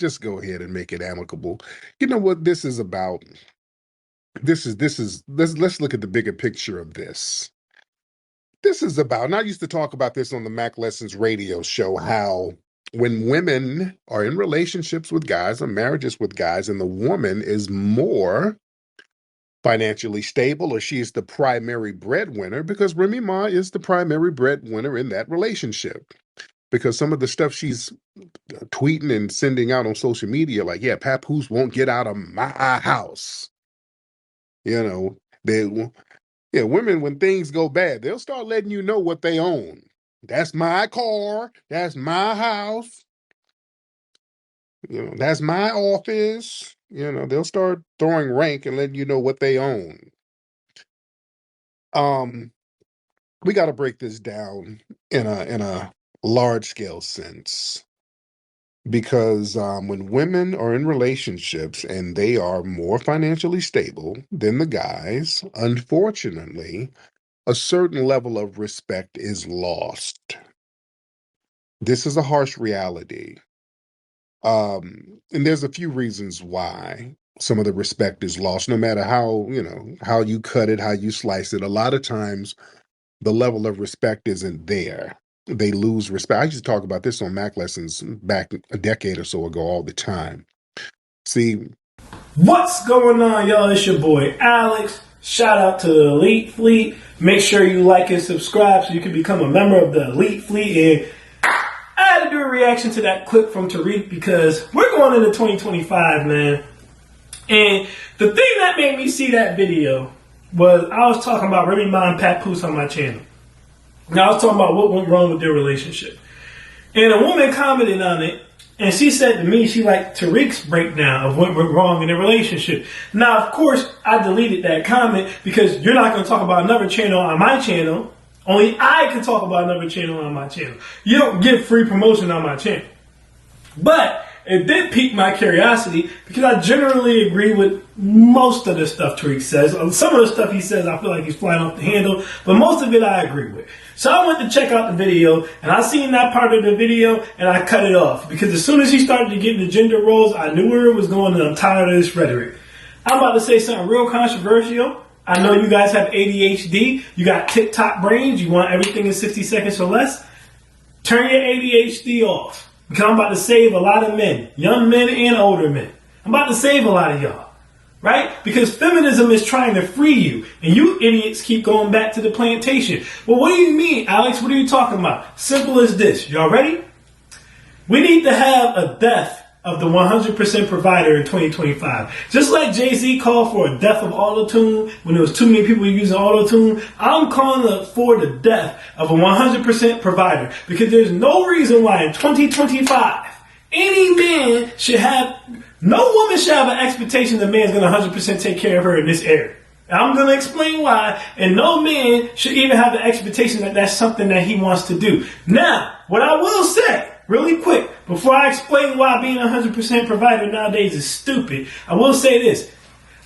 just go ahead and make it amicable. You know what this is about? Let's look at the bigger picture of this. This is about, and I used to talk about this on the Mac Lessons radio show, how when women are in relationships with guys or marriages with guys, and the woman is more financially stable, or she is the primary breadwinner, because Remy Ma is the primary breadwinner in that relationship. Because some of the stuff she's tweeting and sending out on social media, like, yeah, papoose won't get out of my house. You know, they, yeah, women, when things go bad, they'll start letting you know what they own. That's my car. That's my house. That's my office. They'll start throwing rank and letting you know what they own. Um, we got to break this down in a large scale sense. Because when women are in relationships and they are more financially stable than the guys, unfortunately, a certain level of respect is lost. This is a harsh reality. And there's a few reasons why some of the respect is lost, no matter how you cut it, how you slice it. A lot of times the level of respect isn't there. They lose respect. I used to talk about this on Mac Lessons back a decade or so ago all the time. See, what's going on, y'all? It's your boy Alex. Shout out to the Elite Fleet. Make sure you like and subscribe so you can become a member of the Elite Fleet. And I had to do a reaction to that clip from Tariq because we're going into 2025, man. And the thing that made me see that video was I was talking about Remy Ma and Papoose on my channel. Now I was talking about what went wrong with their relationship. And a woman commented on it, and she said to me she liked Tariq's breakdown of what went wrong in their relationship. Now, of course, I deleted that comment because you're not going to talk about another channel on my channel. Only I can talk about another channel on my channel. You don't get free promotion on my channel. But it did pique my curiosity because I generally agree with most of the stuff Tariq says. Some of the stuff he says, I feel like he's flying off the handle, but most of it I agree with. So I went to check out the video, and I seen that part of the video, and I cut it off because as soon as he started to get into gender roles, I knew where it was going, and I'm tired of this rhetoric. I'm about to say something real controversial. I know you guys have ADHD. You got TikTok brains. You want everything in 60 seconds or less. Turn your ADHD off. Because I'm about to save a lot of men, young men and older men. I'm about to save a lot of y'all, right? Because feminism is trying to free you, and you idiots keep going back to the plantation. Well, what do you mean, Alex? What are you talking about? Simple as this. Y'all ready? We need to have a death of the 100% provider in 2025. Just like Jay-Z called for a death of auto-tune when there was too many people using auto-tune, I'm calling for the death of a 100% provider because there's no reason why in 2025 any man should have, no woman should have an expectation that man's going to 100% take care of her in this area. I'm going to explain why, and no man should even have the expectation that that's something that he wants to do. Now, what I will say, really quick, before I explain why being a 100% provider nowadays is stupid, I will say this.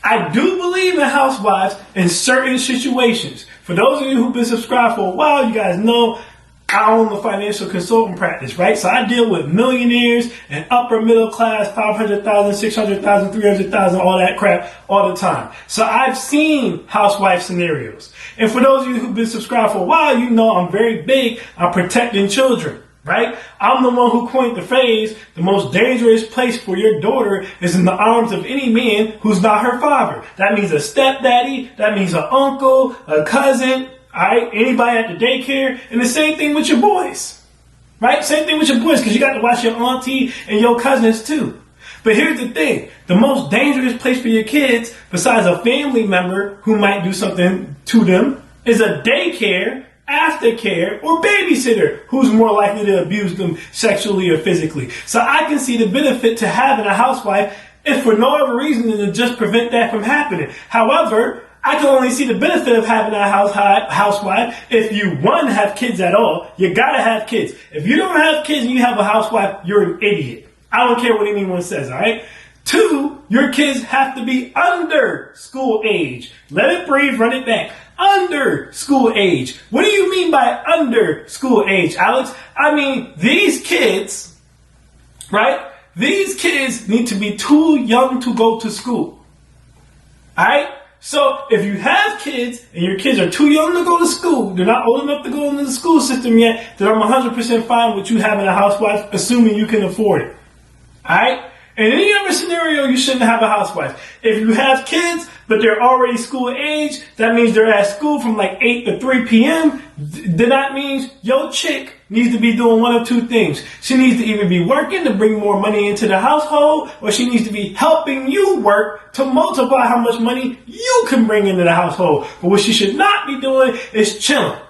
I do believe in housewives in certain situations. For those of you who've been subscribed for a while, you guys know I own the financial consulting practice, right? So I deal with millionaires and upper middle class, 500,000, 600,000, 300,000, all that crap all the time. So I've seen housewife scenarios. And for those of you who've been subscribed for a while, you know I'm very big on protecting children. Right? I'm the one who coined the phrase, the most dangerous place for your daughter is in the arms of any man who's not her father. That means a stepdaddy, that means an uncle, a cousin, alright, anybody at the daycare, and the same thing with your boys. Right? Same thing with your boys, because you got to watch your auntie and your cousins too. But here's the thing, the most dangerous place for your kids, besides a family member who might do something to them, is a daycare, aftercare, or babysitter who's more likely to abuse them sexually or physically. So I can see the benefit to having a housewife if for no other reason than to just prevent that from happening. However, I can only see the benefit of having a housewife if you, one, have kids at all. You gotta have kids. If you don't have kids and you have a housewife, you're an idiot. I don't care what anyone says, alright? Two, your kids have to be under school age. Let it breathe, run it back. Under school age. What do you mean by under school age, Alex? I mean, these kids, right? these kids need to be too young to go to school. Alright? So if you have kids and your kids are too young to go to school, they're not old enough to go into the school system yet, then I'm 100% fine with you having a housewife, assuming you can afford it. Alright? In any other scenario, you shouldn't have a housewife. If you have kids, but they're already school age, that means they're at school from like 8 to 3 p.m., then that means your chick needs to be doing one of two things. She needs to either be working to bring more money into the household, or she needs to be helping you work to multiply how much money you can bring into the household. But what she should not be doing is chilling.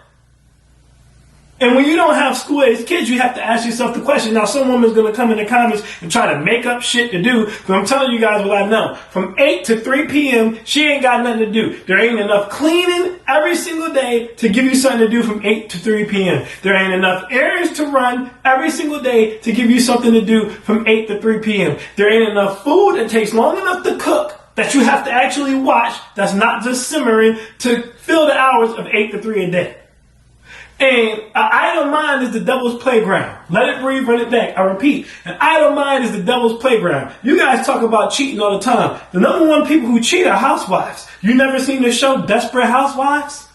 And when you don't have school-age kids, you have to ask yourself the question. Now, some woman's going to come in the comments and try to make up shit to do, but I'm telling you guys what I know. From 8 to 3 p.m., she ain't got nothing to do. There ain't enough cleaning every single day to give you something to do from 8 to 3 p.m. There ain't enough errands to run every single day to give you something to do from 8 to 3 p.m. There ain't enough food that takes long enough to cook that you have to actually watch, that's not just simmering, to fill the hours of 8 to 3 a day. And an idle mind is the devil's playground. Let it breathe, run it back. I repeat, an idle mind is the devil's playground. You guys talk about cheating all the time. The number one people who cheat are housewives. You never seen the show Desperate Housewives?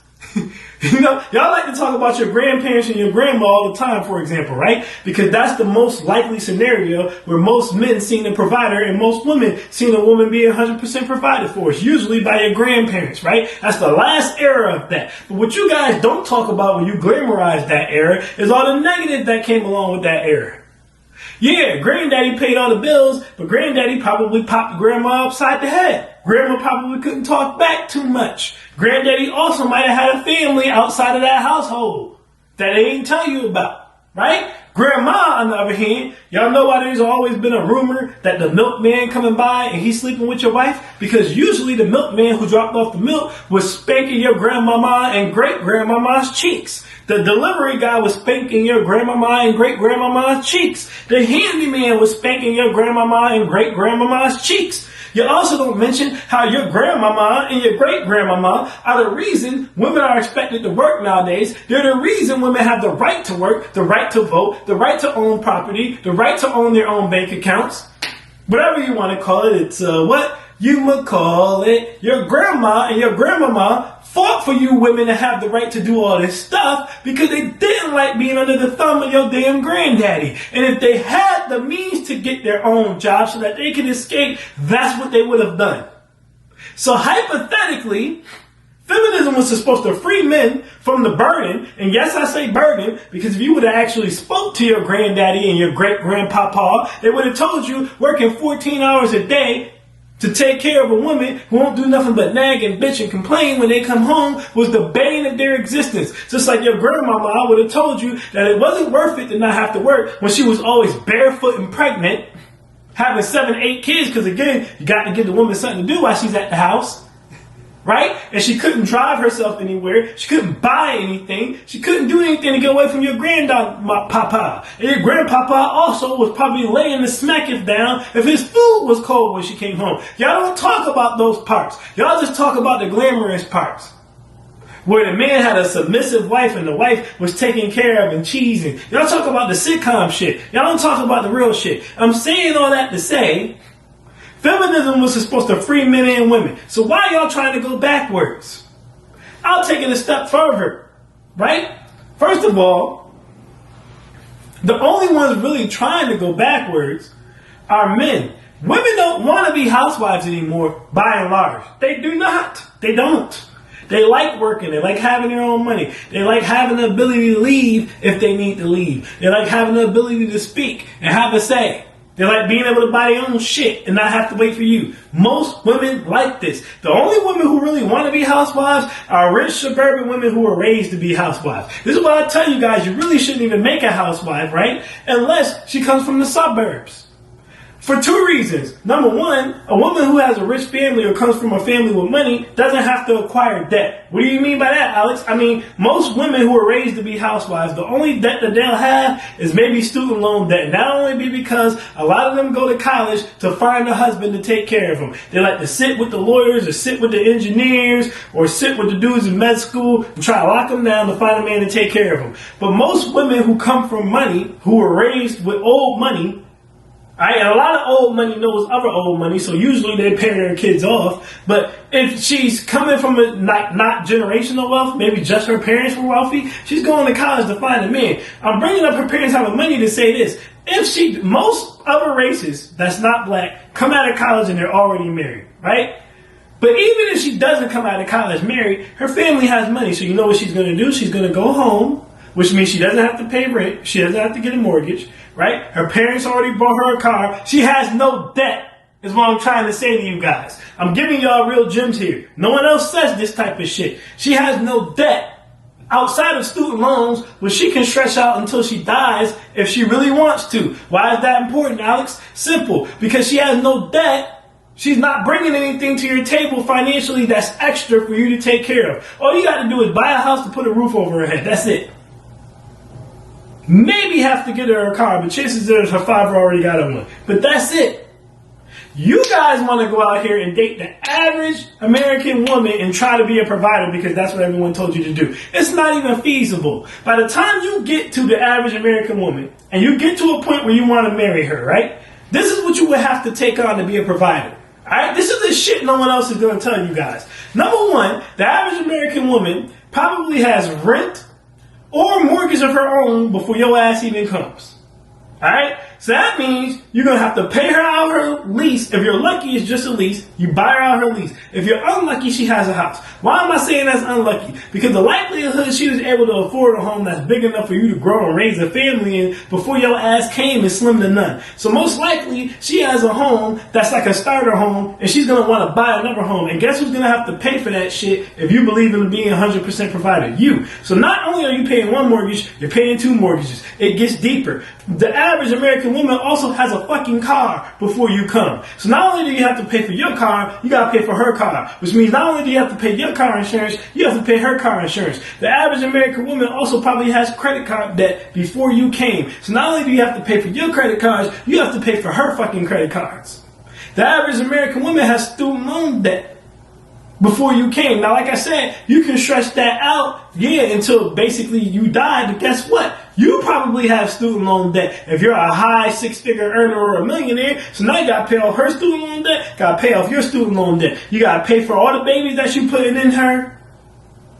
You know, y'all like to talk about your grandparents and your grandma all the time, for example, right? Because that's the most likely scenario where most men seen a provider and most women seen a woman being 100% provided for. It's usually by your grandparents, right? That's the last era of that. But what you guys don't talk about when you glamorize that era is all the negative that came along with that era. Yeah, granddaddy paid all the bills, but granddaddy probably popped grandma upside the head. Grandma probably couldn't talk back too much. Granddaddy also might have had a family outside of that household that they didn't tell you about, right? Grandma, on the other hand, y'all know why there's always been a rumor that the milkman coming by and he's sleeping with your wife? Because usually the milkman who dropped off the milk was spanking your grandmama and great-grandmama's cheeks. The delivery guy was spanking your grandmama and great-grandmama's cheeks. The handyman was spanking your grandmama and great-grandmama's cheeks. You also don't mention how your grandmama and your great-grandmama are the reason women are expected to work nowadays. They're the reason women have the right to work, the right to vote, the right to own property, the right to own their own bank accounts. Whatever you want to call it, it's what you would call it. Your grandma and your grandmama fought for you women to have the right to do all this stuff because they didn't like being under the thumb of your damn granddaddy. And if they had the means to get their own job so that they could escape, that's what they would have done. So hypothetically, feminism was supposed to free men from the burden. And yes, I say burden because if you would have actually spoke to your granddaddy and your great-grandpapa, they would have told you working 14 hours a day to take care of a woman who won't do nothing but nag and bitch and complain when they come home was the bane of their existence. Just like your grandmama, I would have told you that it wasn't worth it to not have to work when she was always barefoot and pregnant, having 7, 8 kids, because again, you got to give the woman something to do while she's at the house. Right? And she couldn't drive herself anywhere. She couldn't buy anything. She couldn't do anything to get away from your grandpapa. And your grandpapa also was probably laying the smacketh down if his food was cold when she came home. Y'all don't talk about those parts. Y'all just talk about the glamorous parts. Where the man had a submissive wife and the wife was taken care of and cheesing. Y'all talk about the sitcom shit. Y'all don't talk about the real shit. I'm saying all that to say, feminism was supposed to free men and women. So why y'all trying to go backwards? I'll take it a step further, right? First of all, the only ones really trying to go backwards are men. Women don't want to be housewives anymore, by and large. They do not. They don't. They like working. They like having their own money. They like having the ability to leave if they need to leave. They like having the ability to speak and have a say. They like being able to buy their own shit and not have to wait for you. Most women like this. The only women who really want to be housewives are rich suburban women who were raised to be housewives. This is why I tell you guys, you really shouldn't even make a housewife, right? Unless she comes from the suburbs. For 2 reasons. Number one, a woman who has a rich family or comes from a family with money doesn't have to acquire debt. What do you mean by that, Alex? I mean, most women who are raised to be housewives, the only debt that they'll have is maybe student loan debt. And that'll only be because a lot of them go to college to find a husband to take care of them. They like to sit with the lawyers or sit with the engineers or sit with the dudes in med school and try to lock them down to find a man to take care of them. But most women who come from money, who are raised with old money, Alright, and a lot of old money knows other old money, so usually they pay their kids off. But if she's coming from a not generational wealth, maybe just her parents were wealthy, she's going to college to find a man. I'm bringing up her parents having money to say this. Most other races that's not black come out of college and they're already married, right? But even if she doesn't come out of college married, her family has money. So you know what she's going to do? She's going to go home, which means she doesn't have to pay rent. She doesn't have to get a mortgage. Right? Her parents already bought her a car. She has no debt, is what I'm trying to say to you guys. I'm giving y'all real gems here. No one else says this type of shit. She has no debt outside of student loans, which she can stretch out until she dies if she really wants to. Why is that important, Alex? Simple. Because she has no debt. She's not bringing anything to your table financially that's extra for you to take care of. All you got to do is buy a house to put a roof over her head. That's it. Maybe have to get her a car, but chances are her father already got her one. But that's it. You guys want to go out here and date the average American woman and try to be a provider because that's what everyone told you to do. It's not even feasible. By the time you get to the average American woman and you get to a point where you want to marry her, right? This is what you would have to take on to be a provider. Alright? This is the shit no one else is going to tell you guys. Number one, the average American woman probably has rent or mortgage of her own before your ass even comes. Alright? So that means you're going to have to pay her out her lease. If you're lucky, it's just a lease. You buy her out her lease. If you're unlucky, she has a house. Why am I saying that's unlucky? Because the likelihood she was able to afford a home that's big enough for you to grow and raise a family in before your ass came is slim to none. So most likely, she has a home that's like a starter home, and she's going to want to buy another home. And guess who's going to have to pay for that shit if you believe in being 100% provider? You. So not only are you paying one mortgage, you're paying two mortgages. It gets deeper. The average American woman also has a fucking car before you come. So not only do you have to pay for your car, you gotta pay for her car. Which means not only do you have to pay your car insurance, you have to pay her car insurance. The average American woman also probably has credit card debt before you came. So not only do you have to pay for your credit cards, you have to pay for her fucking credit cards. The average American woman has student loan debt before you came. Now, like I said, you can stretch that out, until basically you die. But guess what? You probably have student loan debt if you're a high six-figure earner or a millionaire. So now you got to pay off her student loan debt, got to pay off your student loan debt. You got to pay for all the babies that you put in her.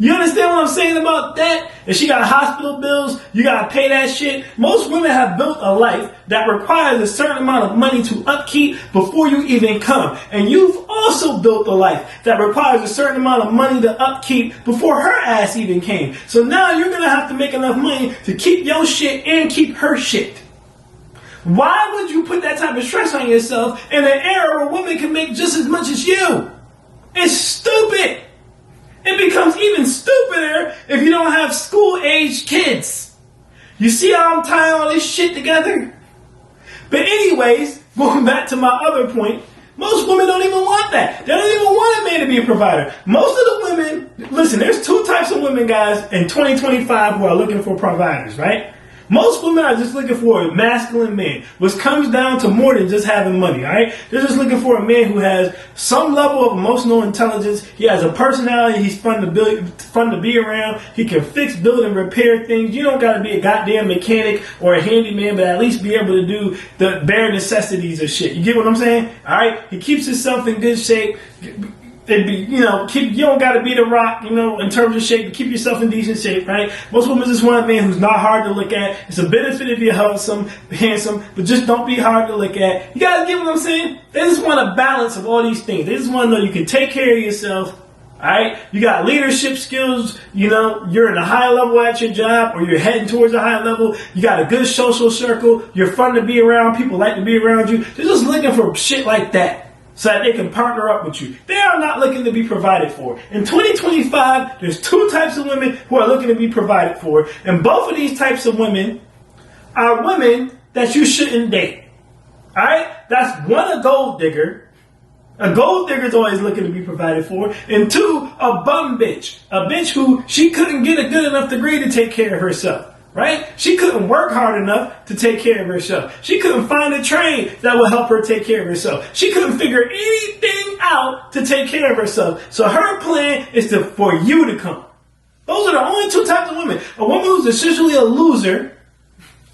You understand what I'm saying about that? If she got hospital bills, you got to pay that shit. Most women have built a life that requires a certain amount of money to upkeep before you even come. And you've also built a life that requires a certain amount of money to upkeep before her ass even came. So now you're going to have to make enough money to keep your shit and keep her shit. Why would you put that type of stress on yourself in an era where a woman can make just as much as you? It's stupid. It becomes even stupider if you don't have school-aged kids. You see how I'm tying all this shit together? But anyways, going back to my other point, most women don't even want that. They don't even want a man to be a provider. Most of the women, listen, there's two types of women, guys, in 2025 who are looking for providers, right? Most women are just looking for a masculine man, which comes down to more than just having money, all right? They're just looking for a man who has some level of emotional intelligence. He has a personality. He's fun to be around. He can fix, build, and repair things. You don't got to be a goddamn mechanic or a handyman, but at least be able to do the bare necessities of shit. You get what I'm saying? All right? He keeps himself in good shape. You don't got to be the Rock, in terms of shape, to keep yourself in decent shape, right? Most women just want a man who's not hard to look at. It's a benefit if you're handsome, but just don't be hard to look at. You got to get what I'm saying? They just want a balance of all these things. They just want to know you can take care of yourself, all right? You got leadership skills, you're in a high level at your job, or you're heading towards a high level. You got a good social circle. You're fun to be around. People like to be around you. They're just looking for shit like that, so that they can partner up with you. They are not looking to be provided for. In 2025, there's two types of women who are looking to be provided for. And both of these types of women are women that you shouldn't date. Alright? That's one, a gold digger. A gold digger is always looking to be provided for. And two, a bum bitch. A bitch who she couldn't get a good enough degree to take care of herself. Right? She couldn't work hard enough to take care of herself. She couldn't find a trade that would help her take care of herself. She couldn't figure anything out to take care of herself. So her plan is for you to come. Those are the only two types of women. A woman who's essentially a loser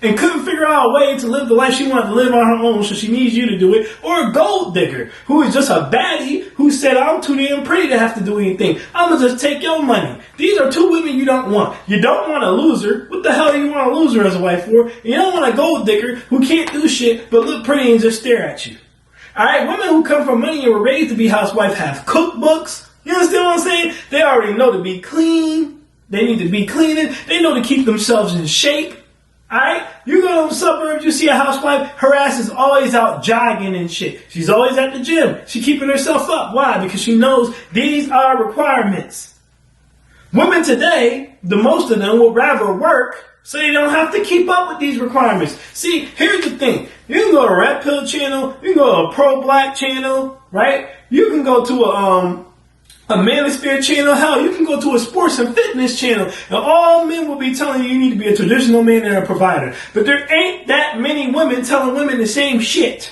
and couldn't figure out a way to live the life she wanted to live on her own, so she needs you to do it, or a gold digger who is just a baddie who said, I'm too damn pretty to have to do anything. I'm going to just take your money. These are two women you don't want. You don't want a loser. What the hell do you want a loser as a wife for? You don't want a gold digger who can't do shit but look pretty and just stare at you. Alright, women who come from money and were raised to be housewives have cookbooks. You understand what I'm saying? They already know to be clean. They need to be cleaning. They know to keep themselves in shape. Alright? You go to the suburbs, you see a housewife, her ass is always out jogging and shit. She's always at the gym. She's keeping herself up. Why? Because she knows these are requirements. Women today, the most of them, would rather work so they don't have to keep up with these requirements. See, here's the thing. You can go to Red Pill channel, you can go to a Pro Black channel, right? You can go to a Manosphere channel. Hell, you can go to a sports and fitness channel, and all men will be telling you need to be a traditional man and a provider. But there ain't that many women telling women the same shit.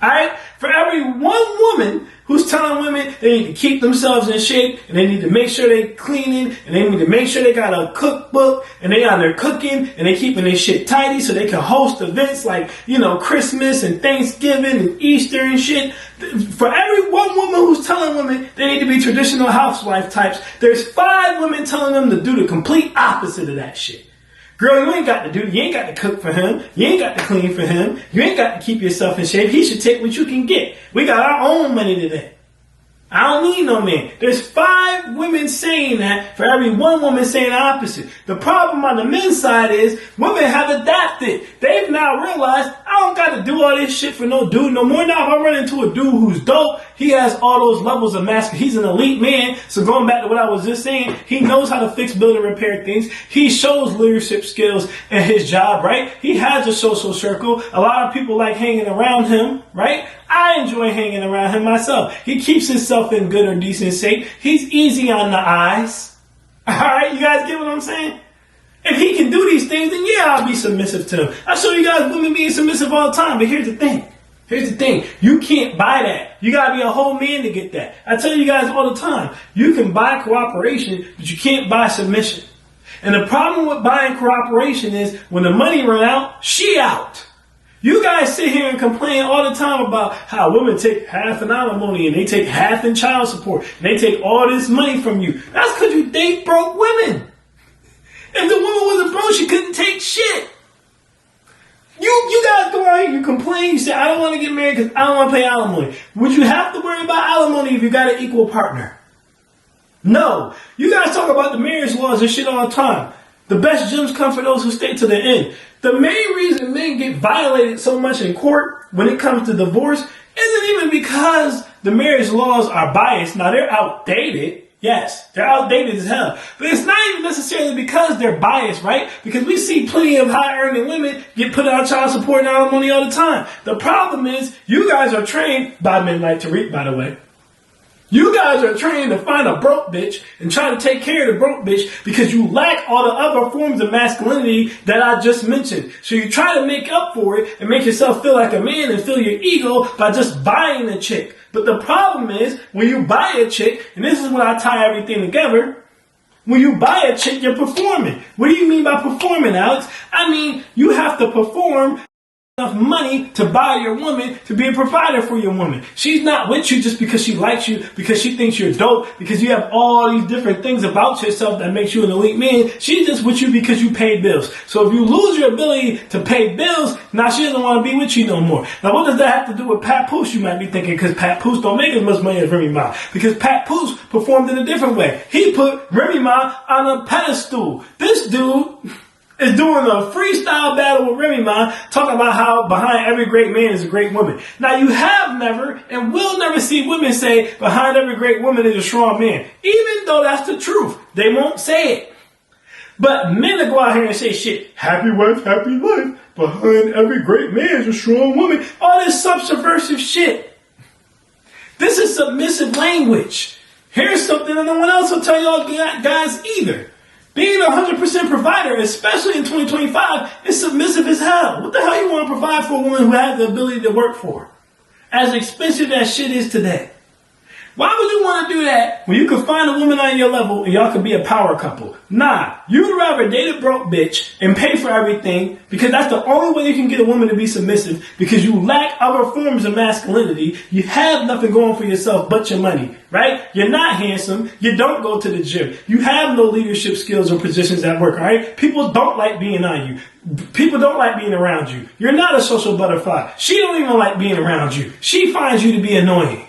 Alright? For every one woman who's telling women they need to keep themselves in shape, and they need to make sure they cleaning, and they need to make sure they got a cookbook, and they out there cooking, and they keeping their shit tidy so they can host events like, Christmas and Thanksgiving and Easter and shit. For every one woman who's telling women they need to be traditional housewife types, there's 5 women telling them to do the complete opposite of that shit. Girl, you ain't got to cook for him. You ain't got to clean for him. You ain't got to keep yourself in shape. He should take what you can get. We got our own money today. I don't need no man. There's 5 women saying that for every one woman saying the opposite. The problem on the men's side is women have adapted. They've now realized I don't got to do all this shit for no dude no more. Now if I run into a dude who's dope, he has all those levels of masculinity. He's an elite man. So going back to what I was just saying, he knows how to fix, build, and repair things. He shows leadership skills in his job, right? He has a social circle. A lot of people like hanging around him, right? I enjoy hanging around him myself. He keeps himself in good or decent shape. He's easy on the eyes. Alright, you guys get what I'm saying? If he can do these things, then yeah, I'll be submissive to him. I show you guys women being submissive all the time, but here's the thing. You can't buy that. You gotta be a whole man to get that. I tell you guys all the time, you can buy cooperation, but you can't buy submission. And the problem with buying cooperation is when the money run out, she out. You guys sit here and complain all the time about how women take half in alimony and they take half in child support and they take all this money from you. That's because you date broke women. If the woman wasn't broke, she couldn't take shit. You guys go out here, you complain, you say, I don't want to get married because I don't want to pay alimony. Would you have to worry about alimony if you got an equal partner? No. You guys talk about the marriage laws and shit all the time. The best gems come for those who stay to the end. The main reason men get violated so much in court when it comes to divorce isn't even because the marriage laws are biased. Now, they're outdated. Yes, they're outdated as hell. But it's not even necessarily because they're biased, right? Because we see plenty of high-earning women get put on child support and alimony all the time. The problem is, you guys are trained, by men like Tariq, by the way, you guys are trained to find a broke bitch and try to take care of the broke bitch because you lack all the other forms of masculinity that I just mentioned. So you try to make up for it and make yourself feel like a man and feel your ego by just buying a chick. But the problem is, when you buy a chick, and this is when I tie everything together, when you buy a chick, you're performing. What do you mean by performing, Alex? I mean, you have to perform enough money to buy your woman to be a provider for your woman. She's not with you just because she likes you, because she thinks you're dope, because you have all these different things about yourself that makes you an elite man. She's just with you because you pay bills. So if you lose your ability to pay bills, now she doesn't want to be with you no more. Now what does that have to do with Pat Poose, you might be thinking, because Pat Poose don't make as much money as Remy Ma. Because Pat Poose performed in a different way. He put Remy Ma on a pedestal. This dude is doing a freestyle battle with Remy Ma, talking about how behind every great man is a great woman. Now you have never and will never see women say behind every great woman is a strong man. Even though that's the truth. They won't say it. But men that go out here and say shit, happy wife, happy life, behind every great man is a strong woman. All this subversive shit. This is submissive language. Here's something that no one else will tell y'all guys either. Being a 100% provider, especially in 2025, is submissive as hell. What the hell you want to provide for a woman who has the ability to work for? As expensive as shit is today. Why would you want to do that when you could find a woman on your level and y'all could be a power couple? Nah, you'd rather date a broke bitch and pay for everything because that's the only way you can get a woman to be submissive because you lack other forms of masculinity. You have nothing going for yourself but your money, right? You're not handsome. You don't go to the gym. You have no leadership skills or positions at work, all right? People don't like being on you. People don't like being around you. You're not a social butterfly. She don't even like being around you. She finds you to be annoying.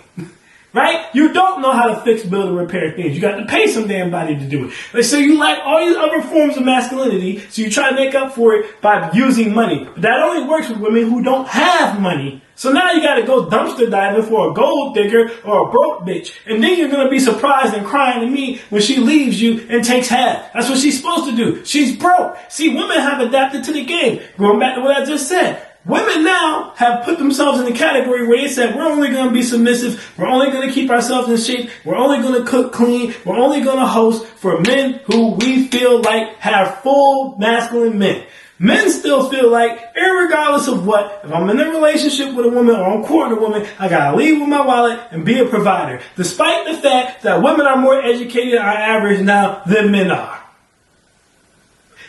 Right? You don't know how to fix, build, and repair things. You got to pay some damn body to do it. So you lack all these other forms of masculinity, so you try to make up for it by using money. But that only works with women who don't have money. So now you got to go dumpster diving for a gold digger or a broke bitch. And then you're going to be surprised and crying to me when she leaves you and takes half. That's what she's supposed to do. She's broke. See, women have adapted to the game. Going back to what I just said. Women now have put themselves in the category where they said, we're only going to be submissive, we're only going to keep ourselves in shape, we're only going to cook clean, we're only going to host for men who we feel like have full masculine men. Men still feel like, irregardless of what, if I'm in a relationship with a woman or I'm courting a woman, I gotta leave with my wallet and be a provider. Despite the fact that women are more educated on average now than men are.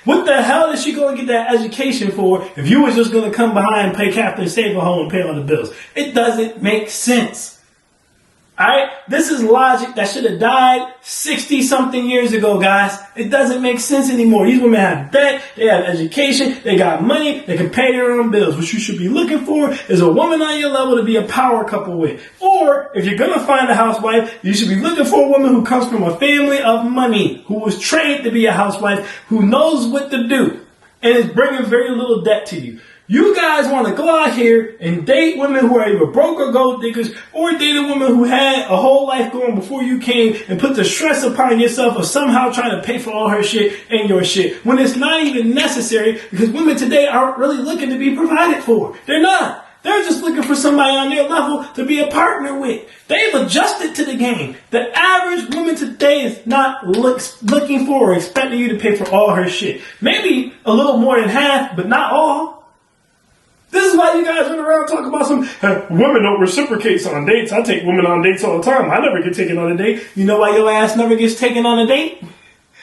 What the hell is she going to get that education for if you was just going to come behind and play Captain Save a Home and pay all the bills? It doesn't make sense. Alright? This is logic that should have died 60-something years ago, guys. It doesn't make sense anymore. These women have debt, they have education, they got money, they can pay their own bills. What you should be looking for is a woman on your level to be a power couple with. Or, if you're going to find a housewife, you should be looking for a woman who comes from a family of money, who was trained to be a housewife, who knows what to do, and is bringing very little debt to you. You guys want to go out here and date women who are either broke or gold diggers, or date a woman who had a whole life going before you came and put the stress upon yourself of somehow trying to pay for all her shit and your shit when it's not even necessary because women today aren't really looking to be provided for. They're not. They're just looking for somebody on their level to be a partner with. They've adjusted to the game. The average woman today is not looking for or expecting you to pay for all her shit. Maybe a little more than half, but not all. This is why you guys run around talking about some women don't reciprocate on dates. I take women on dates all the time. I never get taken on a date. You know why your ass never gets taken on a date?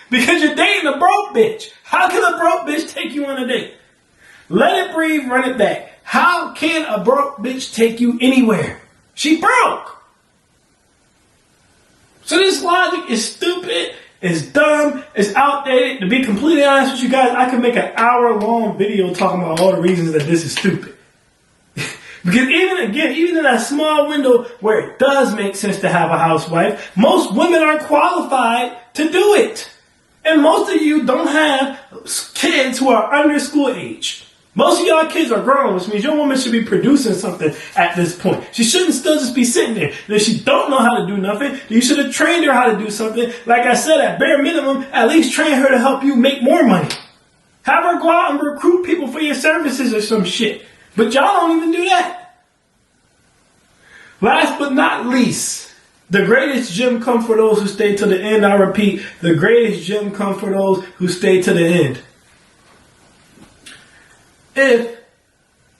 Because you're dating a broke bitch. How can a broke bitch take you on a date? Let it breathe, run it back. How can a broke bitch take you anywhere? She broke. So this logic is stupid. It's dumb. It's outdated. To be completely honest with you guys, I could make an hour-long video talking about all the reasons that this is stupid. Because even in that small window where it does make sense to have a housewife, most women aren't qualified to do it. And most of you don't have kids who are under school age. Most of y'all kids are grown, which means your woman should be producing something at this point. She shouldn't still just be sitting there. And if she don't know how to do nothing, you should have trained her how to do something. Like I said, at bare minimum, at least train her to help you make more money. Have her go out and recruit people for your services or some shit. But y'all don't even do that. Last but not least, the greatest gem come for those who stay to the end. I repeat, the greatest gem come for those who stay to the end. If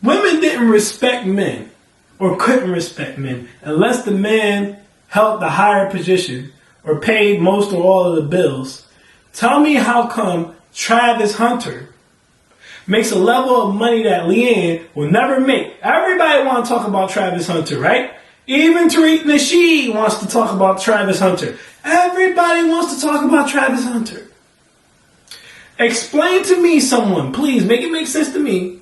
women didn't respect men or couldn't respect men unless the man held the higher position or paid most or all of the bills, tell me how come Travis Hunter makes a level of money that Leanne will never make. Everybody want to talk about Travis Hunter, right? Even Tariq Nasheed wants to talk about Travis Hunter. Everybody wants to talk about Travis Hunter. Explain to me, someone, please, make it make sense to me,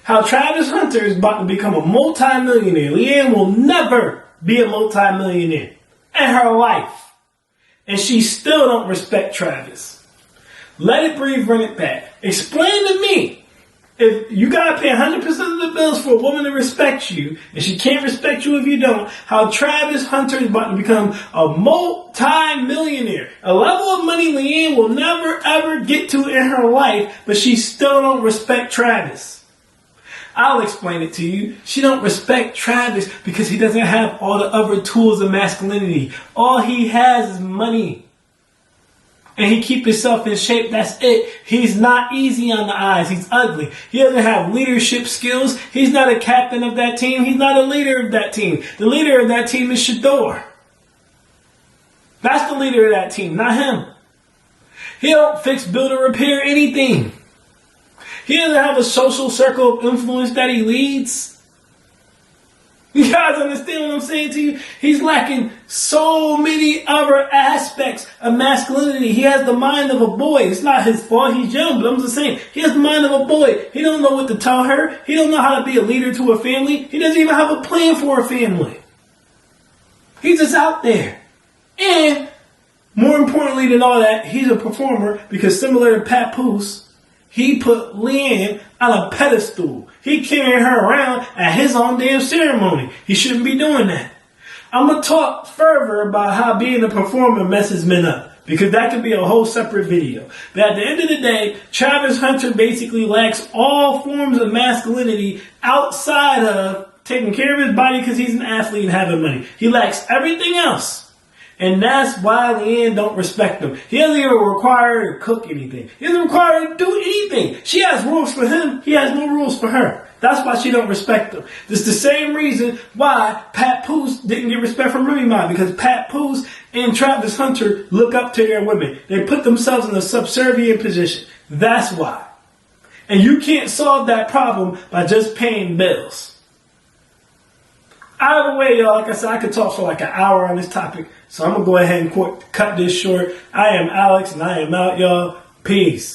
how Travis Hunter is about to become a multi-millionaire. Leanne will never be a multi-millionaire in her life. And she still don't respect Travis. Let it breathe, run it back. Explain to me, if you gotta pay 100% of the bills for a woman to respect you, and she can't respect you if you don't, how Travis Hunter is about to become a multi-millionaire. A level of money Leanne will never ever get to in her life, but she still don't respect Travis. I'll explain it to you. She don't respect Travis because he doesn't have all the other tools of masculinity. All he has is money. And he keep himself in shape, that's it. He's not easy on the eyes. He's ugly. He doesn't have leadership skills. He's not a captain of that team. He's not a leader of that team. The leader of that team is Shador. That's the leader of that team, not him. He don't fix, build, or repair anything. He doesn't have a social circle of influence that he leads. You guys understand what I'm saying to you? He's lacking so many other aspects of masculinity. He has the mind of a boy. It's not his fault. He's young, but I'm just saying. He has the mind of a boy. He don't know what to tell her. He don't know how to be a leader to a family. He doesn't even have a plan for a family. He's just out there. And more importantly than all that, he's a performer because similar to Pat Poose, he put Leanne on a pedestal. He carried her around at his own damn ceremony. He shouldn't be doing that. I'm going to talk further about how being a performer messes men up, because that could be a whole separate video. But at the end of the day, Travis Hunter basically lacks all forms of masculinity outside of taking care of his body because he's an athlete and having money. He lacks everything else. And that's why Leanne don't respect him. He doesn't even require her to cook anything. He doesn't require her to do anything. She has rules for him. He has no rules for her. That's why she don't respect him. It's the same reason why Pat Poose didn't get respect from Remy Ma, because Pat Poose and Travis Hunter look up to their women. They put themselves in a subservient position. That's why. And you can't solve that problem by just paying bills. Either way, y'all, like I said, I could talk for like an hour on this topic. So I'm going to go ahead and cut this short. I am Alex, and I am out, y'all. Peace.